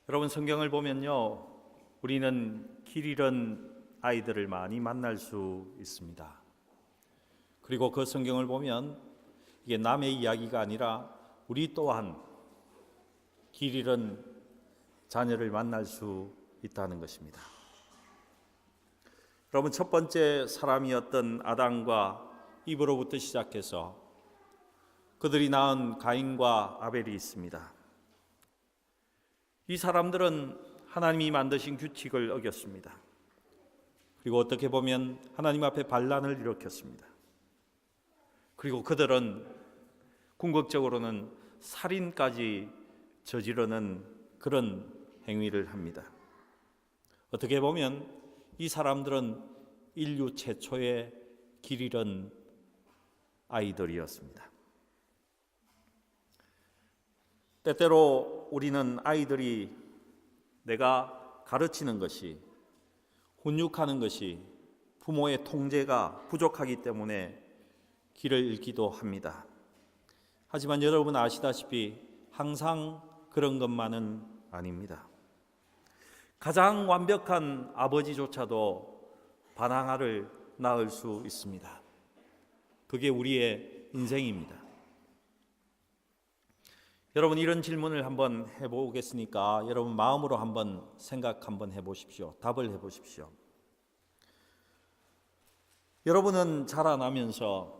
여러분, 성경을 보면요, 우리는 길 잃은 아이들을 많이 만날 수 있습니다. 그리고 그 성경을 보면 이게 남의 이야기가 아니라 우리 또한 길 잃은 자녀를 만날 수 있다는 것입니다. 여러분, 첫 번째 사람이었던 아담과 이브로부터 시작해서 그들이 낳은 가인과 아벨이 있습니다. 이 사람들은 하나님이 만드신 규칙을 어겼습니다. 그리고 어떻게 보면 하나님 앞에 반란을 일으켰습니다. 그리고 그들은 궁극적으로는 살인까지 저지르는 그런 행위를 합니다. 어떻게 보면 이 사람들은 인류 최초의 길 잃은 아이들이었습니다. 때때로 우리는 아이들이 내가 가르치는 것이, 훈육하는 것이 부모의 통제가 부족하기 때문에 길을 잃기도 합니다. 하지만 여러분 아시다시피 항상 그런 것만은 아닙니다. 가장 완벽한 아버지조차도 반항아를 낳을 수 있습니다. 그게 우리의 인생입니다. 여러분, 이런 질문을 한번 해보겠으니까 여러분 마음으로 한번 생각 한번 해보십시오. 답을 해보십시오. 여러분은 자라나면서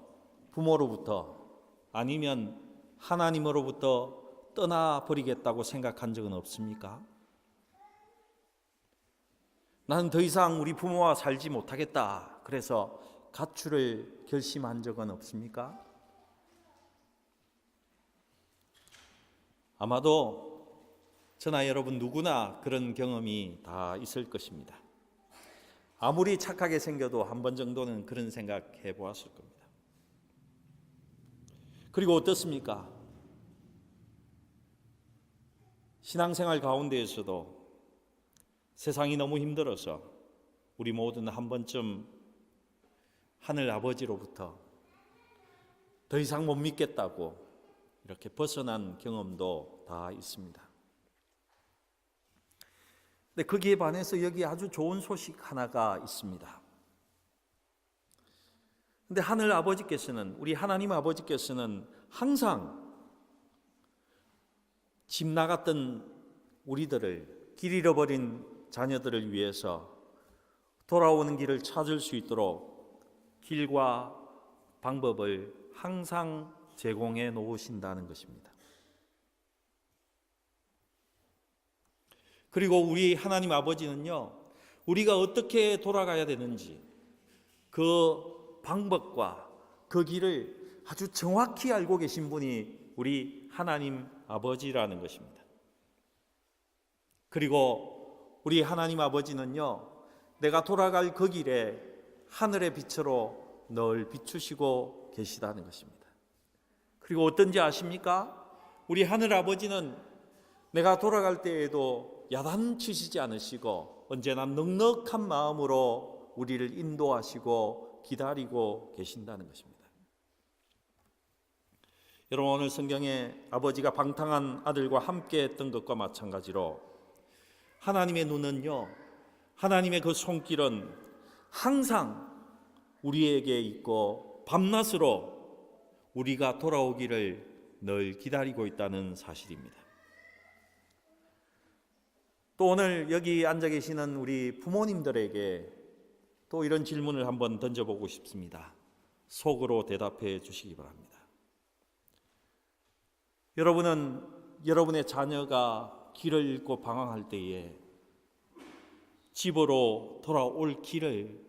부모로부터 아니면 하나님으로부터 떠나버리겠다고 생각한 적은 없습니까? 나는 더 이상 우리 부모와 살지 못하겠다, 그래서 가출을 결심한 적은 없습니까? 아마도 저나 여러분 누구나 그런 경험이 다 있을 것입니다. 아무리 착하게 생겨도 한 번 정도는 그런 생각해 보았을 겁니다. 그리고 어떻습니까? 신앙생활 가운데에서도 세상이 너무 힘들어서 우리 모두는 한 번쯤 하늘 아버지로부터 더 이상 못 믿겠다고 이렇게 벗어난 경험도 다 있습니다. 근데 거기에 반해서 여기 아주 좋은 소식 하나가 있습니다. 근데 하늘 아버지께서는, 우리 하나님 아버지께서는 항상 집 나갔던 우리들을, 길 잃어버린 자녀들을 위해서 돌아오는 길을 찾을 수 있도록 길과 방법을 항상 제공해 놓으신다는 것입니다. 그리고 우리 하나님 아버지는요, 우리가 어떻게 돌아가야 되는지 그 방법과 그 길을 아주 정확히 알고 계신 분이 우리 하나님 아버지라는 것입니다. 그리고 우리 하나님 아버지는요, 내가 돌아갈 그 길에 하늘의 빛으로 늘 비추시고 계시다는 것입니다. 그리고 어떤지 아십니까? 우리 하늘 아버지는 내가 돌아갈 때에도 야단치시지 않으시고 언제나 넉넉한 마음으로 우리를 인도하시고 기다리고 계신다는 것입니다. 여러분, 오늘 성경에 아버지가 방탕한 아들과 함께 했던 것과 마찬가지로 하나님의 눈은요, 하나님의 그 손길은 항상 우리에게 있고 밤낮으로 우리가 돌아오기를 늘 기다리고 있다는 사실입니다. 또 오늘 여기 앉아 계시는 우리 부모님들에게 또 이런 질문을 한번 던져보고 싶습니다. 속으로 대답해 주시기 바랍니다. 여러분은 여러분의 자녀가 길을 잃고 방황할 때에 집으로 돌아올 길을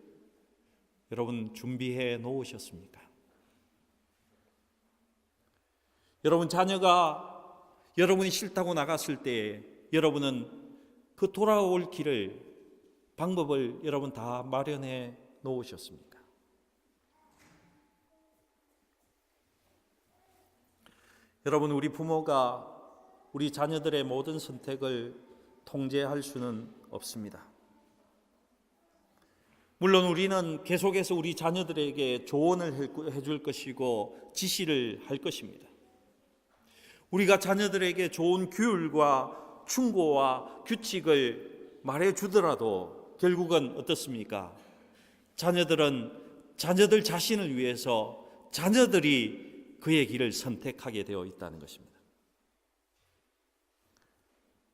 여러분 준비해 놓으셨습니까? 여러분 자녀가 여러분이 싫다고 나갔을 때 여러분은 그 돌아올 길을, 방법을 여러분 다 마련해 놓으셨습니까? 여러분, 우리 부모가 우리 자녀들의 모든 선택을 통제할 수는 없습니다. 물론 우리는 계속해서 우리 자녀들에게 조언을 해줄 것이고 지시를 할 것입니다. 우리가 자녀들에게 좋은 규율과 충고와 규칙을 말해 주더라도 결국은 어떻습니까? 자녀들 자신을 위해서 자녀들이 그의 길을 선택하게 되어 있다는 것입니다.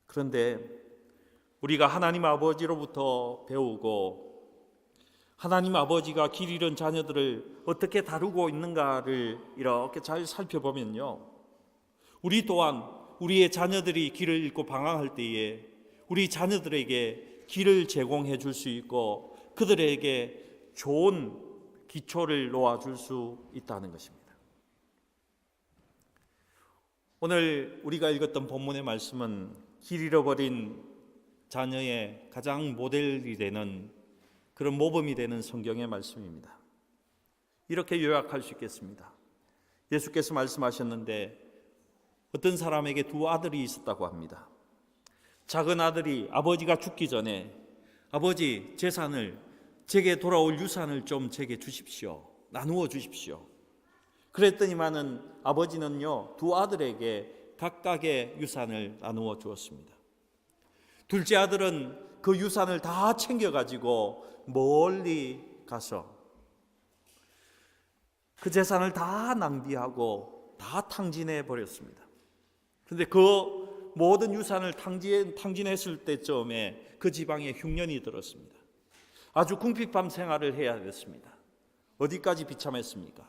그런데 우리가 하나님 아버지로부터 배우고 하나님 아버지가 길 잃은 자녀들을 어떻게 다루고 있는가를 이렇게 잘 살펴보면요, 우리 또한 우리의 자녀들이 길을 잃고 방황할 때에 우리 자녀들에게 길을 제공해 줄 수 있고 그들에게 좋은 기초를 놓아줄 수 있다는 것입니다. 오늘 우리가 읽었던 본문의 말씀은 길 잃어버린 자녀의 가장 모델이 되는 그런 모범이 되는 성경의 말씀입니다. 이렇게 요약할 수 있겠습니다. 예수께서 말씀하셨는데 어떤 사람에게 두 아들이 있었다고 합니다. 작은 아들이 아버지가 죽기 전에 아버지 재산을, 제게 돌아올 유산을 좀 제게 주십시오. 나누어 주십시오. 그랬더니만은 아버지는요, 두 아들에게 각각의 유산을 나누어 주었습니다. 둘째 아들은 그 유산을 다 챙겨가지고 멀리 가서 그 재산을 다 낭비하고 다 탕진해 버렸습니다. 그런데 그 모든 유산을 탕진했을 때쯤에 그 지방에 흉년이 들었습니다. 아주 궁핍한 생활을 해야 됐습니다. 어디까지 비참했습니까?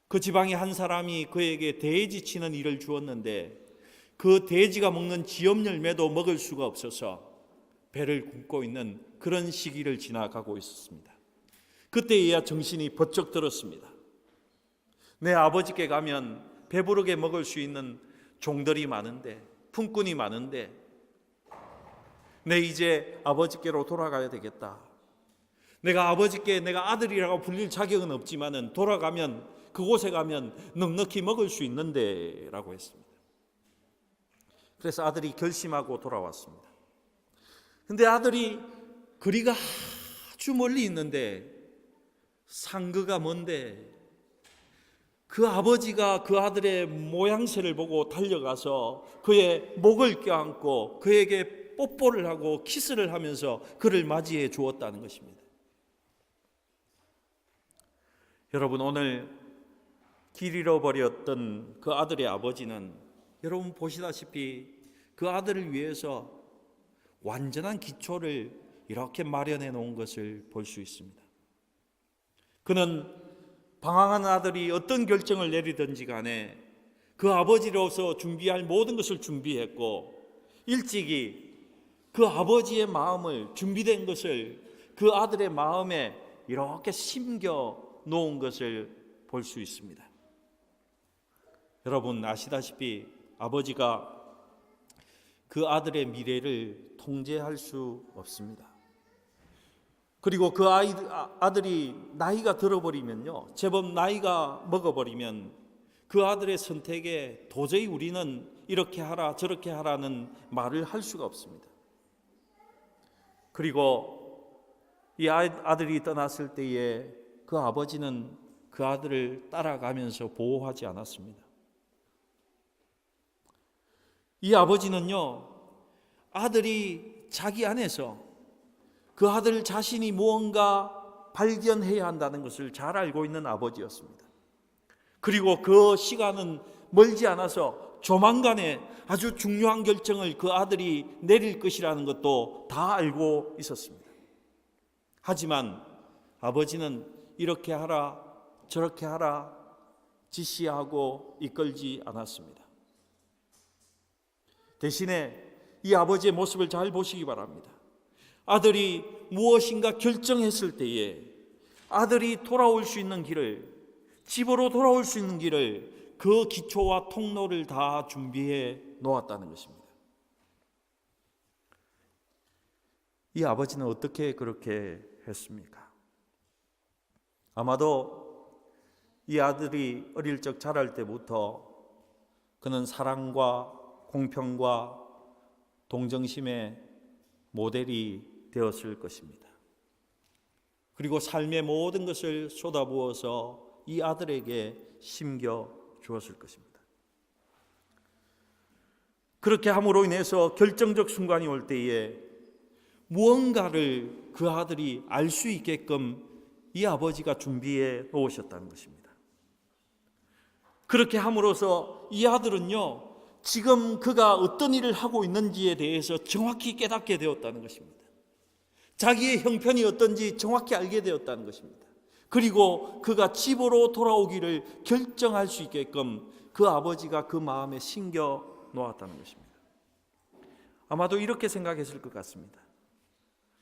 그 지방에 한 사람이 그에게 돼지 치는 일을 주었는데 그 돼지가 먹는 지엽 열매도 먹을 수가 없어서 배를 굶고 있는 그런 시기를 지나가고 있었습니다. 그때에야 정신이 번쩍 들었습니다. 내 아버지께 가면 배부르게 먹을 수 있는 종들이 많은데, 품꾼이 많은데 내 이제 아버지께로 돌아가야 되겠다. 내가 아버지께 내가 아들이라고 불릴 자격은 없지만은 돌아가면, 그곳에 가면 넉넉히 먹을 수 있는데 라고 했습니다. 그래서 아들이 결심하고 돌아왔습니다. 근데 아들이 거리가 아주 멀리 있는데, 상거가 먼데, 그 아버지가 그 아들의 모양새를 보고 달려가서 그의 목을 껴안고 그에게 뽀뽀를 하고 키스를 하면서 그를 맞이해 주었다는 것입니다. 여러분, 오늘 길 잃어버렸던 그 아들의 아버지는 여러분 보시다시피 그 아들을 위해서 완전한 기초를 이렇게 마련해 놓은 것을 볼 수 있습니다. 그는 방황한 아들이 어떤 결정을 내리든지 간에 그 아버지로서 준비할 모든 것을 준비했고, 일찍이 그 아버지의 마음을, 준비된 것을 그 아들의 마음에 이렇게 심겨 놓은 것을 볼 수 있습니다. 여러분 아시다시피 아버지가 그 아들의 미래를 통제할 수 없습니다. 그리고 그 아들이 나이가 들어버리면요, 제법 나이가 먹어버리면 그 아들의 선택에 도저히 우리는 이렇게 하라 저렇게 하라는 말을 할 수가 없습니다. 그리고 이 아들이 떠났을 때에 그 아버지는 그 아들을 따라가면서 보호하지 않았습니다. 이 아버지는요, 아들이 자기 안에서 그 아들 자신이 무언가 발견해야 한다는 것을 잘 알고 있는 아버지였습니다. 그리고 그 시간은 멀지 않아서 조만간에 아주 중요한 결정을 그 아들이 내릴 것이라는 것도 다 알고 있었습니다. 하지만 아버지는 이렇게 하라 저렇게 하라 지시하고 이끌지 않았습니다. 대신에 이 아버지의 모습을 잘 보시기 바랍니다. 아들이 무엇인가 결정했을 때에 아들이 돌아올 수 있는 길을, 집으로 돌아올 수 있는 길을, 그 기초와 통로를 다 준비해 놓았다는 것입니다. 이 아버지는 어떻게 그렇게 했습니까? 아마도 이 아들이 어릴 적 자랄 때부터 그는 사랑과 공평과 동정심의 모델이 되었을 것입니다. 그리고 삶의 모든 것을 쏟아부어서 이 아들에게 심겨 주었을 것입니다. 그렇게 함으로 인해서 결정적 순간이 올 때에 무언가를 그 아들이 알 수 있게끔 이 아버지가 준비해 놓으셨다는 것입니다. 그렇게 함으로써 이 아들은요, 지금 그가 어떤 일을 하고 있는지에 대해서 정확히 깨닫게 되었다는 것입니다. 자기의 형편이 어떤지 정확히 알게 되었다는 것입니다. 그리고 그가 집으로 돌아오기를 결정할 수 있게끔 그 아버지가 그 마음에 심겨 놓았다는 것입니다. 아마도 이렇게 생각했을 것 같습니다.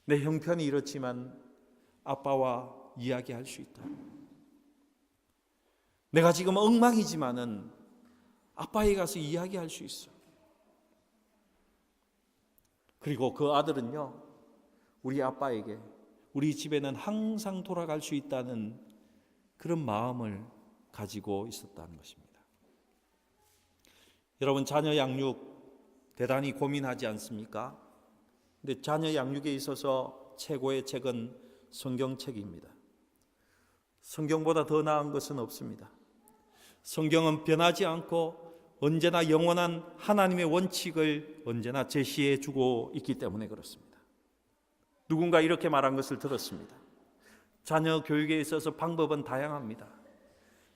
내 형편이 이렇지만 아빠와 이야기할 수 있다. 내가 지금 엉망이지만은 아빠에 가서 이야기할 수 있어. 그리고 그 아들은요, 우리 아빠에게 우리 집에는 항상 돌아갈 수 있다는 그런 마음을 가지고 있었다는 것입니다. 여러분, 자녀 양육 대단히 고민하지 않습니까? 근데 자녀 양육에 있어서 최고의 책은 성경책입니다. 성경보다 더 나은 것은 없습니다. 성경은 변하지 않고 언제나 영원한 하나님의 원칙을 언제나 제시해 주고 있기 때문에 그렇습니다. 누군가 이렇게 말한 것을 들었습니다. 자녀 교육에 있어서 방법은 다양합니다.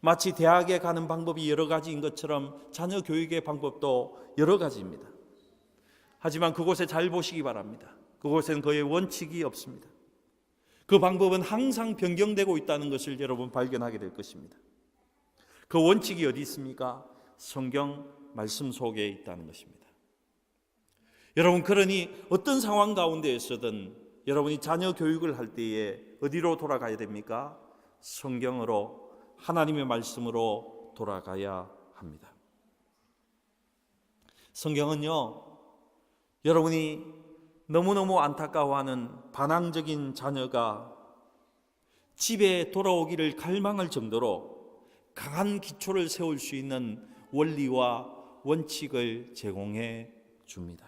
마치 대학에 가는 방법이 여러 가지인 것처럼 자녀 교육의 방법도 여러 가지입니다. 하지만 그곳에 잘 보시기 바랍니다. 그곳에는 거의 원칙이 없습니다. 그 방법은 항상 변경되고 있다는 것을 여러분 발견하게 될 것입니다. 그 원칙이 어디 있습니까? 성경 말씀 속에 있다는 것입니다. 여러분, 그러니 어떤 상황 가운데에서든 여러분이 자녀 교육을 할 때에 어디로 돌아가야 됩니까? 성경으로, 하나님의 말씀으로 돌아가야 합니다. 성경은요, 여러분이 너무너무 안타까워하는 반항적인 자녀가 집에 돌아오기를 갈망할 정도로 강한 기초를 세울 수 있는 원리와 원칙을 제공해 줍니다.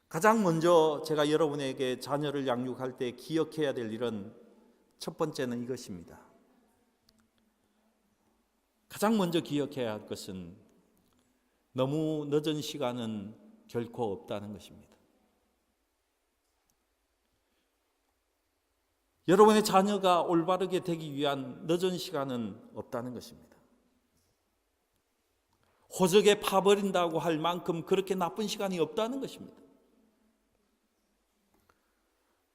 가장 먼저 제가 여러분에게 자녀를 양육할 때 기억해야 될 일은 첫 번째는 이것입니다. 가장 먼저 기억해야 할 것은 너무 늦은 시간은 결코 없다는 것입니다. 여러분의 자녀가 올바르게 되기 위한 늦은 시간은 없다는 것입니다. 호적에 파버린다고 할 만큼 그렇게 나쁜 시간이 없다는 것입니다.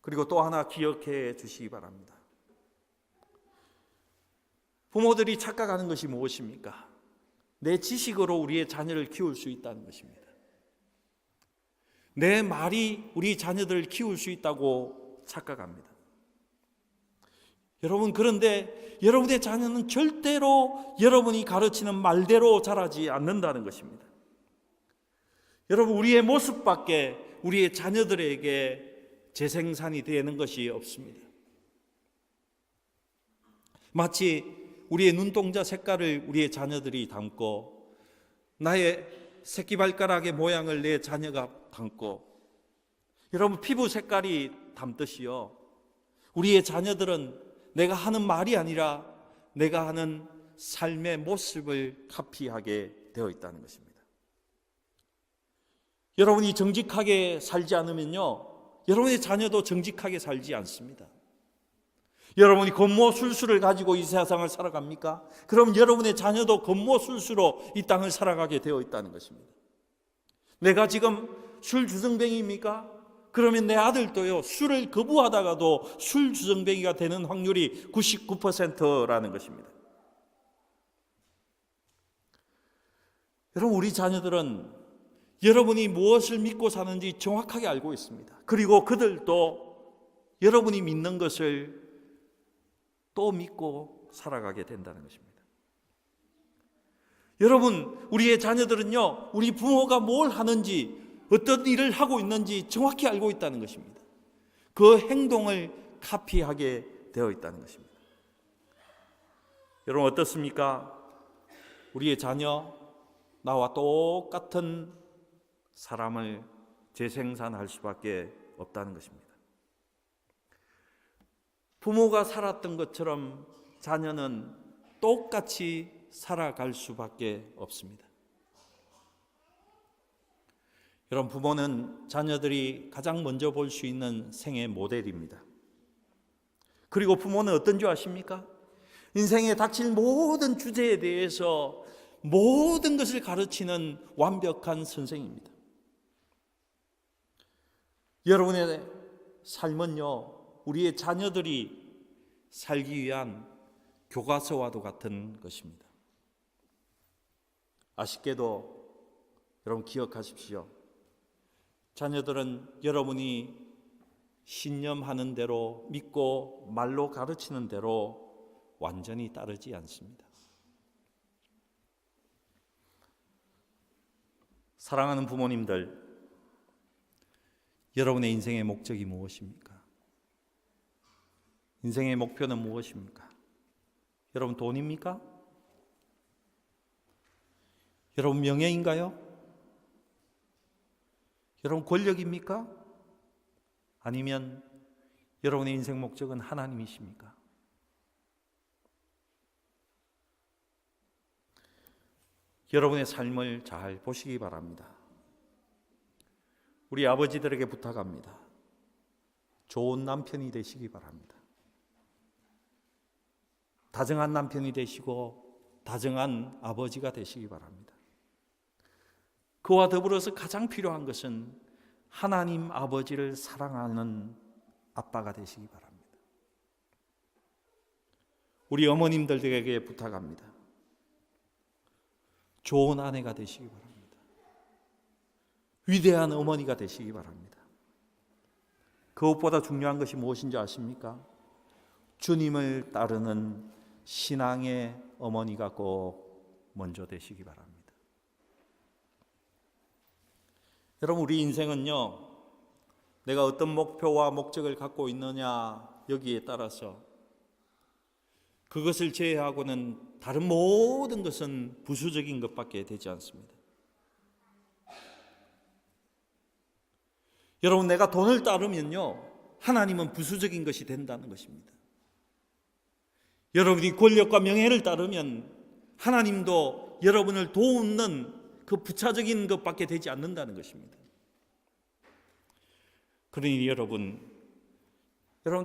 그리고 또 하나 기억해 주시기 바랍니다. 부모들이 착각하는 것이 무엇입니까? 내 지식으로 우리의 자녀를 키울 수 있다는 것입니다. 내 말이 우리 자녀들을 키울 수 있다고 착각합니다. 여러분, 그런데 여러분의 자녀는 절대로 여러분이 가르치는 말대로 자라지 않는다는 것입니다. 여러분, 우리의 모습밖에 우리의 자녀들에게 재생산이 되는 것이 없습니다. 마치 우리의 눈동자 색깔을 우리의 자녀들이 담고 나의 새끼발가락의 모양을 내 자녀가 담고 여러분, 피부 색깔이 담듯이요, 우리의 자녀들은 내가 하는 말이 아니라 내가 하는 삶의 모습을 카피하게 되어 있다는 것입니다. 여러분이 정직하게 살지 않으면요, 여러분의 자녀도 정직하게 살지 않습니다. 여러분이 겉모술수를 가지고 이 세상을 살아갑니까? 그럼 여러분의 자녀도 겉모술수로 이 땅을 살아가게 되어 있다는 것입니다. 내가 지금 술 주정뱅이입니까? 그러면 내 아들도요, 술을 거부하다가도 술 주정뱅이가 되는 확률이 99%라는 것입니다. 여러분, 우리 자녀들은 여러분이 무엇을 믿고 사는지 정확하게 알고 있습니다. 그리고 그들도 여러분이 믿는 것을 또 믿고 살아가게 된다는 것입니다. 여러분, 우리의 자녀들은요, 우리 부모가 뭘 하는지, 어떤 일을 하고 있는지 정확히 알고 있다는 것입니다. 그 행동을 카피하게 되어 있다는 것입니다. 여러분, 어떻습니까? 우리의 자녀, 나와 똑같은 사람을 재생산할 수밖에 없다는 것입니다. 부모가 살았던 것처럼 자녀는 똑같이 살아갈 수밖에 없습니다. 여러분, 부모는 자녀들이 가장 먼저 볼 수 있는 생애 모델입니다. 그리고 부모는 어떤 줄 아십니까? 인생에 닥칠 모든 주제에 대해서 모든 것을 가르치는 완벽한 선생입니다. 여러분의 삶은요, 우리의 자녀들이 살기 위한 교과서와도 같은 것입니다. 아쉽게도 여러분 기억하십시오. 자녀들은 여러분이 신념하는 대로, 믿고 말로 가르치는 대로 완전히 따르지 않습니다. 사랑하는 부모님들, 여러분의 인생의 목적이 무엇입니까? 인생의 목표는 무엇입니까? 여러분, 돈입니까? 여러분, 명예인가요? 여러분, 권력입니까? 아니면 여러분의 인생 목적은 하나님이십니까? 여러분의 삶을 잘 보시기 바랍니다. 우리 아버지들에게 부탁합니다. 좋은 남편이 되시기 바랍니다. 다정한 남편이 되시고 다정한 아버지가 되시기 바랍니다. 그와 더불어서 가장 필요한 것은 하나님 아버지를 사랑하는 아빠가 되시기 바랍니다. 우리 어머님들에게 부탁합니다. 좋은 아내가 되시기 바랍니다. 위대한 어머니가 되시기 바랍니다. 그것보다 중요한 것이 무엇인지 아십니까? 주님을 따르는 신앙의 어머니가 꼭 먼저 되시기 바랍니다. 여러분, 우리 인생은요, 내가 어떤 목표와 목적을 갖고 있느냐 여기에 따라서 그것을 제외하고는 다른 모든 것은 부수적인 것밖에 되지 않습니다. 여러분, 내가 돈을 따르면요, 하나님은 부수적인 것이 된다는 것입니다. 여러분이 권력과 명예를 따르면 하나님도 여러분을 도우는 그 부차적인 것밖에 되지 않는다는 것입니다. 그러니 여러분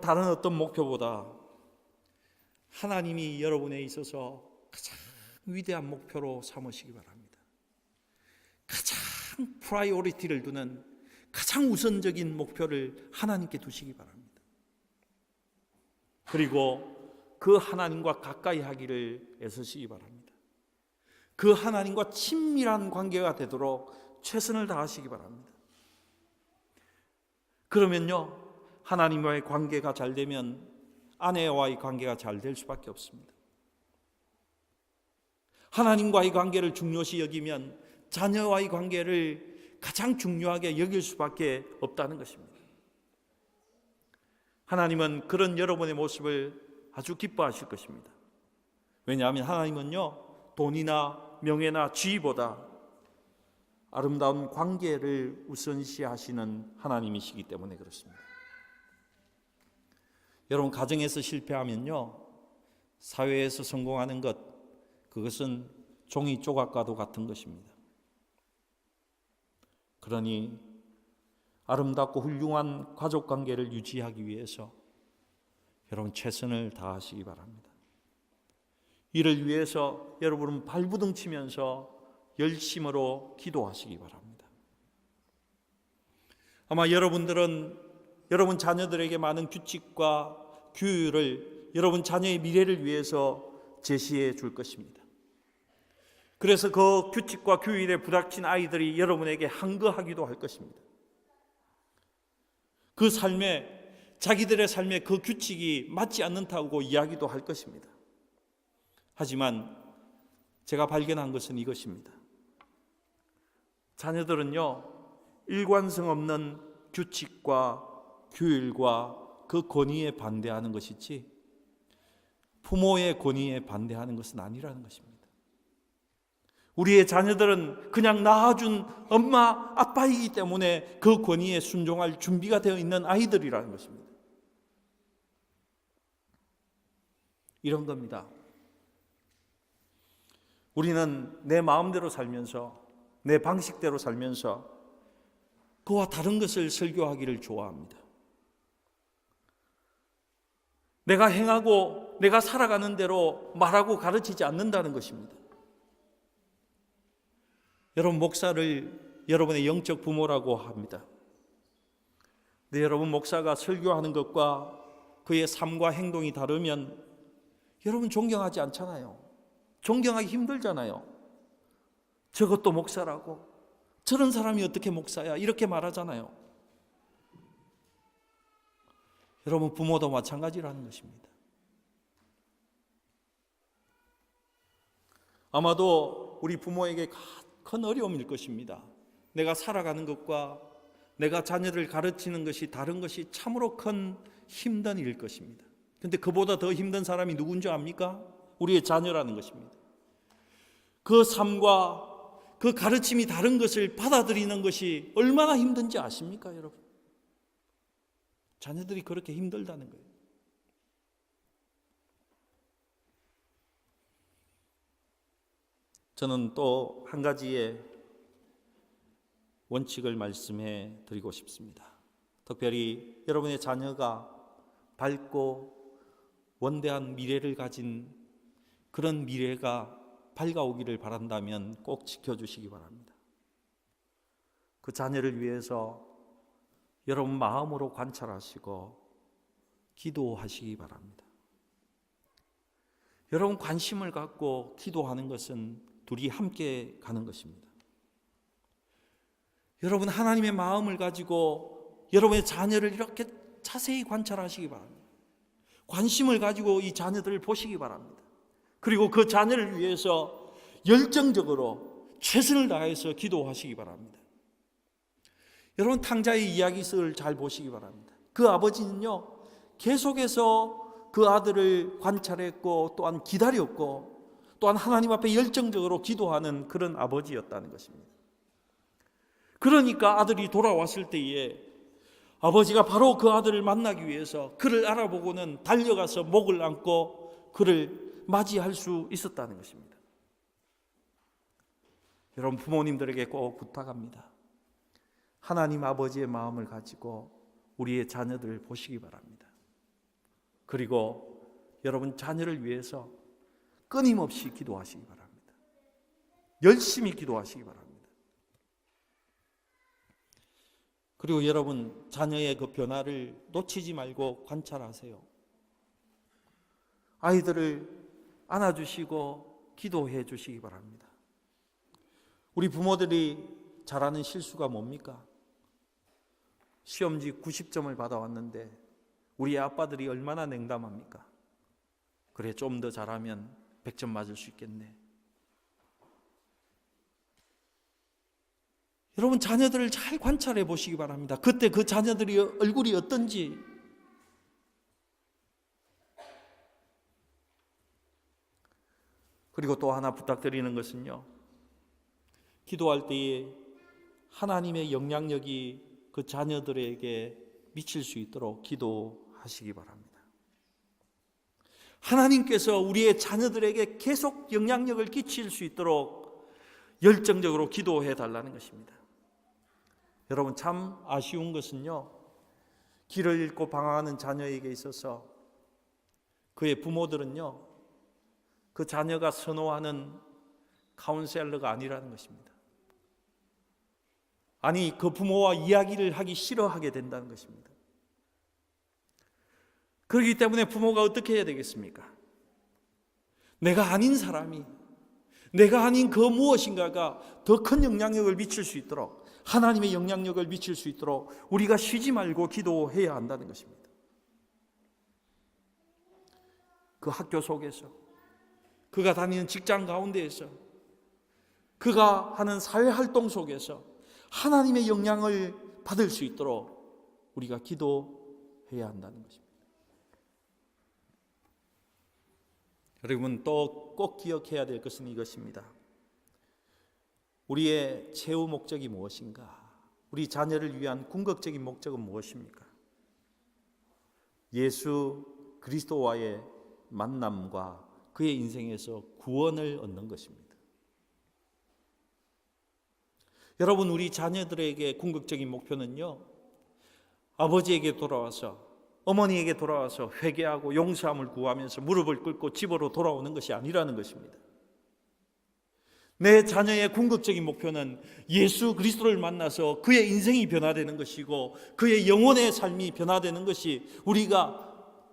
다른 어떤 목표보다 하나님이 여러분에 있어서 가장 위대한 목표로 삼으시기 바랍니다. 가장 프라이오리티를 두는 가장 우선적인 목표를 하나님께 두시기 바랍니다. 그리고 그 하나님과 가까이 하기를 애쓰시기 바랍니다. 그 하나님과 친밀한 관계가 되도록 최선을 다하시기 바랍니다. 그러면요, 하나님과의 관계가 잘 되면 아내와의 관계가 잘 될 수밖에 없습니다. 하나님과의 관계를 중요시 여기면 자녀와의 관계를 가장 중요하게 여길 수밖에 없다는 것입니다. 하나님은 그런 여러분의 모습을 아주 기뻐하실 것입니다. 왜냐하면 하나님은요, 돈이나 명예나 지위보다 아름다운 관계를 우선시하시는 하나님이시기 때문에 그렇습니다. 여러분, 가정에서 실패하면요, 사회에서 성공하는 것, 그것은 종이 조각과도 같은 것입니다. 그러니 아름답고 훌륭한 가족관계를 유지하기 위해서 여러분 최선을 다하시기 바랍니다. 이를 위해서 여러분은 발부둥 치면서 열심으로 기도하시기 바랍니다. 아마 여러분들은 여러분 자녀들에게 많은 규칙과 규율을 여러분 자녀의 미래를 위해서 제시해 줄 것입니다. 그래서 그 규칙과 규율에 부닥친 아이들이 여러분에게 항거하기도 할 것입니다. 그 삶에, 자기들의 삶에 그 규칙이 맞지 않는다고 이야기도 할 것입니다. 하지만 제가 발견한 것은 이것입니다. 자녀들은요, 일관성 없는 규칙과 규율과 그 권위에 반대하는 것이지 부모의 권위에 반대하는 것은 아니라는 것입니다. 우리의 자녀들은 그냥 낳아준 엄마, 아빠이기 때문에 그 권위에 순종할 준비가 되어 있는 아이들이라는 것입니다. 이런 겁니다. 우리는 내 마음대로 살면서, 내 방식대로 살면서 그와 다른 것을 설교하기를 좋아합니다. 내가 행하고 내가 살아가는 대로 말하고 가르치지 않는다는 것입니다. 여러분, 목사를 여러분의 영적 부모라고 합니다. 근데 여러분, 목사가 설교하는 것과 그의 삶과 행동이 다르면 여러분 존경하지 않잖아요. 존경하기 힘들잖아요. 저것도 목사라고, 저런 사람이 어떻게 목사야, 이렇게 말하잖아요. 여러분, 부모도 마찬가지라는 것입니다. 아마도 우리 부모에게 큰 어려움일 것입니다. 내가 살아가는 것과 내가 자녀를 가르치는 것이 다른 것이 참으로 큰 힘든 일일 것입니다. 그런데 그보다 더 힘든 사람이 누군지 압니까? 우리의 자녀라는 것입니다. 그 삶과 그 가르침이 다른 것을 받아들이는 것이 얼마나 힘든지 아십니까, 여러분? 자녀들이 그렇게 힘들다는 거예요. 저는 또 한 가지의 원칙을 말씀해 드리고 싶습니다. 특별히 여러분의 자녀가 밝고 원대한 미래를 가진 그런 미래가 밝아오기를 바란다면 꼭 지켜주시기 바랍니다. 그 자녀를 위해서 여러분 마음으로 관찰하시고 기도하시기 바랍니다. 여러분, 관심을 갖고 기도하는 것은 둘이 함께 가는 것입니다. 여러분, 하나님의 마음을 가지고 여러분의 자녀를 이렇게 자세히 관찰하시기 바랍니다. 관심을 가지고 이 자녀들을 보시기 바랍니다. 그리고 그 자녀를 위해서 열정적으로 최선을 다해서 기도하시기 바랍니다. 여러분, 탕자의 이야기서를 잘 보시기 바랍니다. 그 아버지는요, 계속해서 그 아들을 관찰했고 또한 기다렸고 또한 하나님 앞에 열정적으로 기도하는 그런 아버지였다는 것입니다. 그러니까 아들이 돌아왔을 때에 아버지가 바로 그 아들을 만나기 위해서 그를 알아보고는 달려가서 목을 안고 그를 맞이할 수 있었다는 것입니다. 여러분, 부모님들에게 꼭 부탁합니다. 하나님 아버지의 마음을 가지고 우리의 자녀들을 보시기 바랍니다. 그리고 여러분, 자녀를 위해서 끊임없이 기도하시기 바랍니다. 열심히 기도하시기 바랍니다. 그리고 여러분, 자녀의 그 변화를 놓치지 말고 관찰하세요. 아이들을 안아주시고 기도해 주시기 바랍니다. 우리 부모들이 잘하는 실수가 뭡니까? 시험지 90점을 받아왔는데 우리 아빠들이 얼마나 냉담합니까? 그래, 좀 더 잘하면 100점 맞을 수 있겠네. 여러분, 자녀들을 잘 관찰해 보시기 바랍니다. 그때 그 자녀들이 얼굴이 어떤지. 그리고 또 하나 부탁드리는 것은요, 기도할 때에 하나님의 영향력이 그 자녀들에게 미칠 수 있도록 기도하시기 바랍니다. 하나님께서 우리의 자녀들에게 계속 영향력을 끼칠 수 있도록 열정적으로 기도해 달라는 것입니다. 여러분, 참 아쉬운 것은요, 길을 잃고 방황하는 자녀에게 있어서 그의 부모들은요, 그 자녀가 선호하는 카운셀러가 아니라는 것입니다. 아니, 그 부모와 이야기를 하기 싫어하게 된다는 것입니다. 그렇기 때문에 부모가 어떻게 해야 되겠습니까? 내가 아닌 사람이, 내가 아닌 그 무엇인가가 더 큰 영향력을 미칠 수 있도록, 하나님의 영향력을 미칠 수 있도록 우리가 쉬지 말고 기도해야 한다는 것입니다. 그 학교 속에서, 그가 다니는 직장 가운데에서, 그가 하는 사회활동 속에서 하나님의 영향을 받을 수 있도록 우리가 기도해야 한다는 것입니다. 여러분, 또 꼭 기억해야 될 것은 이것입니다. 우리의 최후 목적이 무엇인가? 우리 자녀를 위한 궁극적인 목적은 무엇입니까? 예수 그리스도와의 만남과 그의 인생에서 구원을 얻는 것입니다. 여러분, 우리 자녀들에게 궁극적인 목표는요, 아버지에게 돌아와서, 어머니에게 돌아와서 회개하고 용서함을 구하면서 무릎을 꿇고 집으로 돌아오는 것이 아니라는 것입니다. 내 자녀의 궁극적인 목표는 예수 그리스도를 만나서 그의 인생이 변화되는 것이고 그의 영혼의 삶이 변화되는 것이 우리가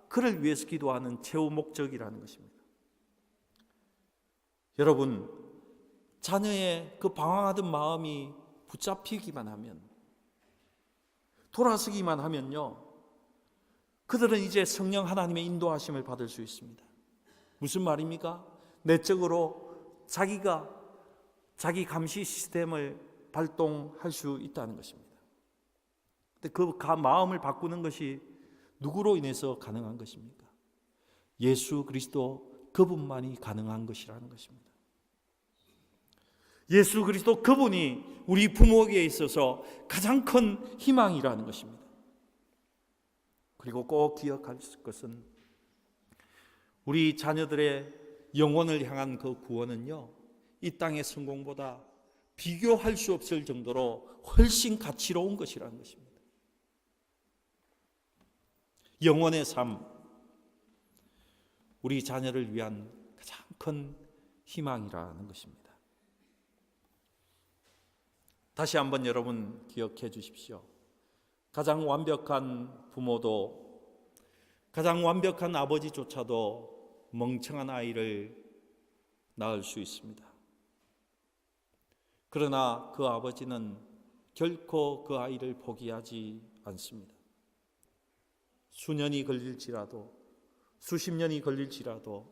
그를 위해서 기도하는 최후 목적이라는 것입니다. 여러분, 자녀의 그 방황하던 마음이 붙잡히기만 하면, 돌아서기만 하면요, 그들은 이제 성령 하나님의 인도하심을 받을 수 있습니다. 무슨 말입니까? 내적으로 자기가 자기 감시 시스템을 발동할 수 있다는 것입니다. 근데 그 마음을 바꾸는 것이 누구로 인해서 가능한 것입니까? 예수 그리스도 그분만이 가능한 것이라는 것입니다. 예수 그리스도 그분이 우리 부모에게 있어서 가장 큰 희망이라는 것입니다. 그리고 꼭 기억할 것은 우리 자녀들의 영혼을 향한 그 구원은요, 이 땅의 성공보다 비교할 수 없을 정도로 훨씬 가치로운 것이라는 것입니다. 영혼의 삶, 우리 자녀를 위한 가장 큰 희망이라는 것입니다. 다시 한번 여러분 기억해 주십시오. 가장 완벽한 부모도, 가장 완벽한 아버지조차도 멍청한 아이를 낳을 수 있습니다. 그러나 그 아버지는 결코 그 아이를 포기하지 않습니다. 수년이 걸릴지라도, 수십 년이 걸릴지라도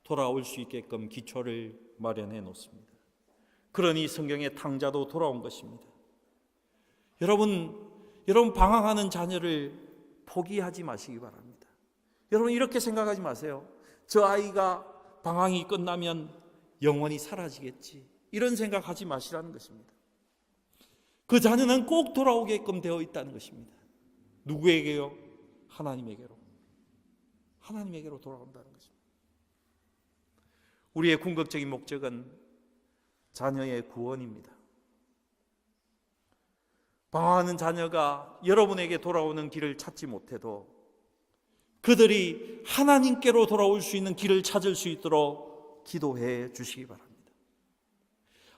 돌아올 수 있게끔 기초를 마련해 놓습니다. 그러니 성경의 탕자도 돌아온 것입니다. 여러분 방황하는 자녀를 포기하지 마시기 바랍니다. 여러분, 이렇게 생각하지 마세요. 저 아이가 방황이 끝나면 영원히 사라지겠지, 이런 생각하지 마시라는 것입니다. 그 자녀는 꼭 돌아오게끔 되어 있다는 것입니다. 누구에게요? 하나님에게로. 하나님에게로 돌아온다는 것입니다. 우리의 궁극적인 목적은 자녀의 구원입니다. 방황하는 자녀가 여러분에게 돌아오는 길을 찾지 못해도 그들이 하나님께로 돌아올 수 있는 길을 찾을 수 있도록 기도해 주시기 바랍니다.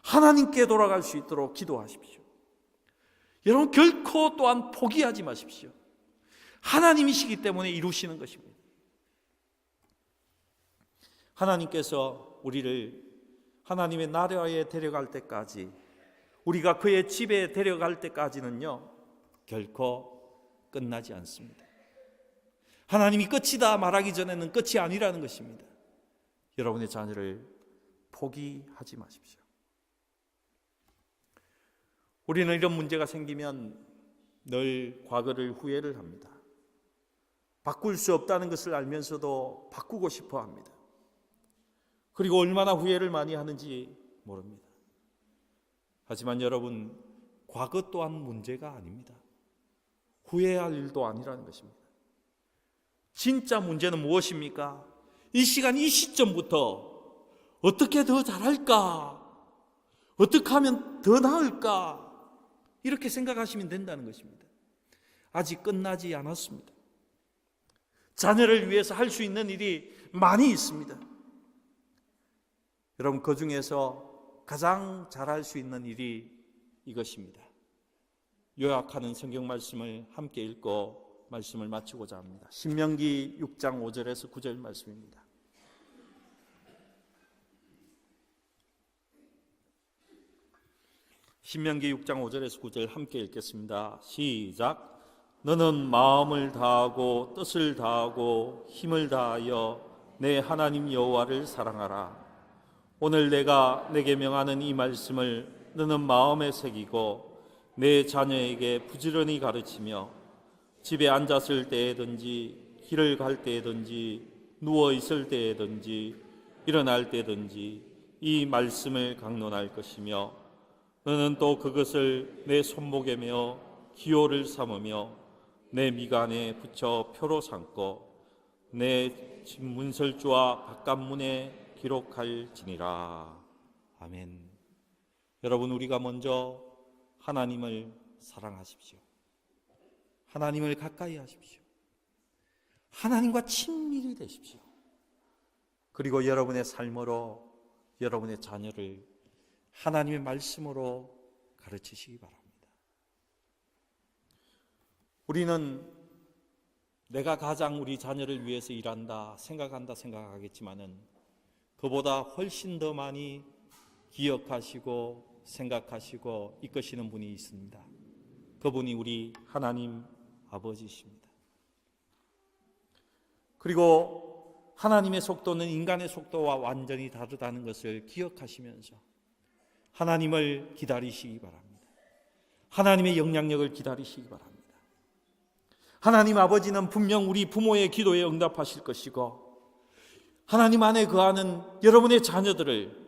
하나님께 돌아갈 수 있도록 기도하십시오. 여러분, 결코 또한 포기하지 마십시오. 하나님이시기 때문에 이루시는 것입니다. 하나님께서 우리를 하나님의 나라에 데려갈 때까지, 우리가 그의 집에 데려갈 때까지는요, 결코 끝나지 않습니다. 하나님이 끝이다 말하기 전에는 끝이 아니라는 것입니다. 여러분의 자녀를 포기하지 마십시오. 우리는 이런 문제가 생기면 늘 과거를 후회를 합니다. 바꿀 수 없다는 것을 알면서도 바꾸고 싶어 합니다. 그리고 얼마나 후회를 많이 하는지 모릅니다. 하지만 여러분, 과거 또한 문제가 아닙니다. 후회할 일도 아니라는 것입니다. 진짜 문제는 무엇입니까? 이 시간, 이 시점부터 어떻게 더 잘할까? 어떻게 하면 더 나을까? 이렇게 생각하시면 된다는 것입니다. 아직 끝나지 않았습니다. 자녀를 위해서 할 수 있는 일이 많이 있습니다. 여러분, 그 중에서 가장 잘할 수 있는 일이 이것입니다. 요약하는 성경 말씀을 함께 읽고 말씀을 마치고자 합니다. 신명기 6장 5절에서 9절 말씀입니다. 신명기 6장 5절에서 9절 함께 읽겠습니다. 시작. 너는 마음을 다하고 뜻을 다하고 힘을 다하여 내 하나님 여호와를 사랑하라. 오늘 내가 내게 명하는 이 말씀을 너는 마음에 새기고 내 자녀에게 부지런히 가르치며 집에 앉았을 때에든지 길을 갈 때에든지 누워 있을 때에든지 일어날 때든지 이 말씀을 강론할 것이며 너는 또 그것을 내 손목에 메어 기호를 삼으며 내 미간에 붙여 표로 삼고 내 집 문설주와 바깥문에 기록할지니라. 아멘. 여러분, 우리가 먼저 하나님을 사랑하십시오. 하나님을 가까이 하십시오. 하나님과 친밀히 되십시오. 그리고 여러분의 삶으로 여러분의 자녀를 하나님의 말씀으로 가르치시기 바랍니다. 우리는 내가 가장 우리 자녀를 위해서 일한다 생각하겠지만은 그보다 훨씬 더 많이 기억하시고 생각하시고 이끄시는 분이 있습니다. 그분이 우리 하나님 아버지십니다. 그리고 하나님의 속도는 인간의 속도와 완전히 다르다는 것을 기억하시면서 하나님을 기다리시기 바랍니다. 하나님의 영향력을 기다리시기 바랍니다. 하나님 아버지는 분명 우리 부모의 기도에 응답하실 것이고 하나님 안에 거하는 여러분의 자녀들을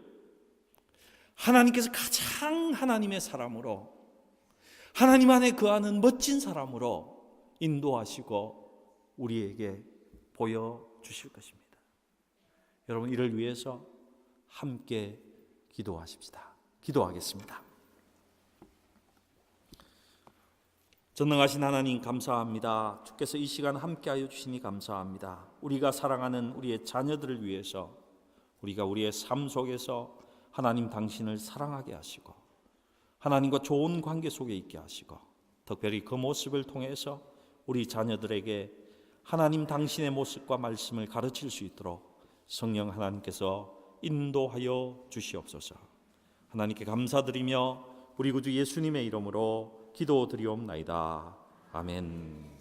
하나님께서 가장 하나님의 사람으로 하나님 안에 거하는 멋진 사람으로 인도하시고 우리에게 보여주실 것입니다. 여러분, 이를 위해서 함께 기도하십시다. 기도하겠습니다. 전능하신 하나님, 감사합니다. 주께서 이 시간 함께하여 주시니 감사합니다. 우리가 사랑하는 우리의 자녀들을 위해서 우리가 우리의 삶 속에서 하나님 당신을 사랑하게 하시고 하나님과 좋은 관계 속에 있게 하시고 특별히 그 모습을 통해서 우리 자녀들에게 하나님 당신의 모습과 말씀을 가르칠 수 있도록 성령 하나님께서 인도하여 주시옵소서. 하나님께 감사드리며 우리 구주 예수님의 이름으로 기도드리옵나이다. 아멘.